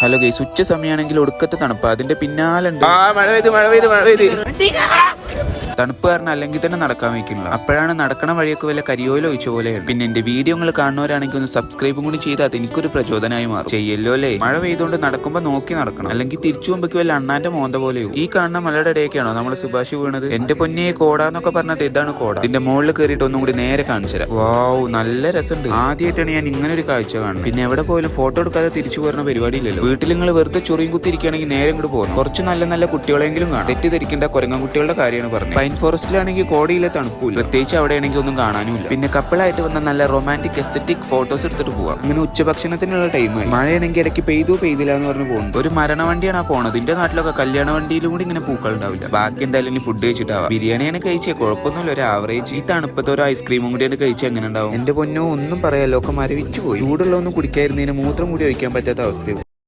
Hello guys, ഉച്ച സമയമാണെങ്കിൽ ഒടുക്കത്തെ തണുപ്പ്, അതിന്റെ പിന്നാലുണ്ട് തണുപ്പ് കാരണം അല്ലെങ്കിൽ തന്നെ നടക്കാൻ വയ്ക്കുന്നില്ല. അപ്പോഴാണ് നടക്കണ വഴിയൊക്കെ വല്ല കരിയോയിൽ ഒഴിച്ച പോലെയാണ്. പിന്നെ എന്റെ വീഡിയോ നിങ്ങൾ കാണുന്നവരാണെങ്കിൽ ഒന്ന് സബ്സ്ക്രൈബും കൂടി ചെയ്താൽ അത് എനിക്കൊരു പ്രചോദനമായി മാറും. ചെയ്യല്ലോ അല്ലേ? മഴ പെയ്തുകൊണ്ട് നടക്കുമ്പോൾ നോക്കി നടക്കണം, അല്ലെങ്കിൽ തിരിച്ചു പോകുമ്പോൾ വല്ല അണ്ണാന്റെ മോന്ത പോലെയോ. ഈ കാണുന്ന മലയുടെ ഇടയൊക്കെയാണോ നമ്മൾ സുഭാഷ് വീണത്? എന്റെ പൊന്നെ, കോടാന്നൊക്കെ പറഞ്ഞത് ഇതാണ് കോട. ഇതിന്റെ മുകളിൽ കയറിയിട്ട് ഒന്നും കൂടി നേരെ കാണിച്ചു തരാം. വാവ്, നല്ല രസമുണ്ട്. ആദ്യമായിട്ടാണ് ഞാൻ ഇങ്ങനെ ഒരു കാഴ്ച കാണുന്നത്. പിന്നെ എവിടെ പോയാലും ഫോട്ടോ എടുക്കാതെ തിരിച്ചു പോരുന്ന പരിപാടിയില്ലല്ലോ. വീട്ടിൽ നിങ്ങൾ വെറുതെ ചൊറിയും കുത്തിരിക്കുകയാണെങ്കിൽ നേരെ ഇങ്ങോട്ട് പോകുന്നു. കുറച്ച് നല്ല നല്ല കുട്ടികളെങ്കിലും കാണാം. തെറ്റിദ്ധരിക്കേണ്ട കുരങ്ങൻ കുട്ടികളുടെ കാര്യമാണ് പറഞ്ഞത്. പൈൻ ഫോറസ്റ്റിലാണെങ്കിൽ കോടയിലെ തണുപ്പില്ല, പ്രത്യേകിച്ച് അവിടെയാണെങ്കിൽ ഒന്നും കാണാനുമില്ല. പിന്നെ കപ്പിളായിട്ട് വന്ന നല്ല റൊമാൻറ്റിക് എസ്തെറ്റിക് ഫോട്ടോസ് എടുത്തിട്ട് പോവാം. അങ്ങനെ ഉച്ചഭക്ഷണത്തിനുള്ള ടൈമായി. മഴയാണെങ്കിൽ ഇടയ്ക്ക് പെയ്തില്ല എന്ന് പറഞ്ഞ് പോകുന്നു. ഒരു മരണ വണ്ടിയാണ് പോണത്. ഇതിന്റെ നാട്ടിലൊക്കെ കല്യാണ വണ്ടിയിലും കൂടി ഇങ്ങനെ പൂക്കൾ ഉണ്ടാവില്ല. ബാക്കി എന്തായാലും ഇനി ഫുഡ് കഴിച്ചിട്ടാവാം. ബിരിയാണിയാണ് കഴിച്ചേ, കുഴപ്പമൊന്നുമില്ല, ഒരു ആവറേജ്. ഈ തണുപ്പത്തെ ഒരു ഐസ്ക്രീമും കൂടി കഴിച്ചാൽ എങ്ങനെ ഉണ്ടാവും? എന്റെ പൊന്നോ, ഒന്നും പറയാലോ, ഒക്കെ മരവിച്ചു പോയി. ചൂടുള്ളതൊന്നും കുടിക്കാതിരുന്നതിന് മൂത്രം കൂടി ഒഴിക്കാൻ പറ്റാത്ത അവസ്ഥയും.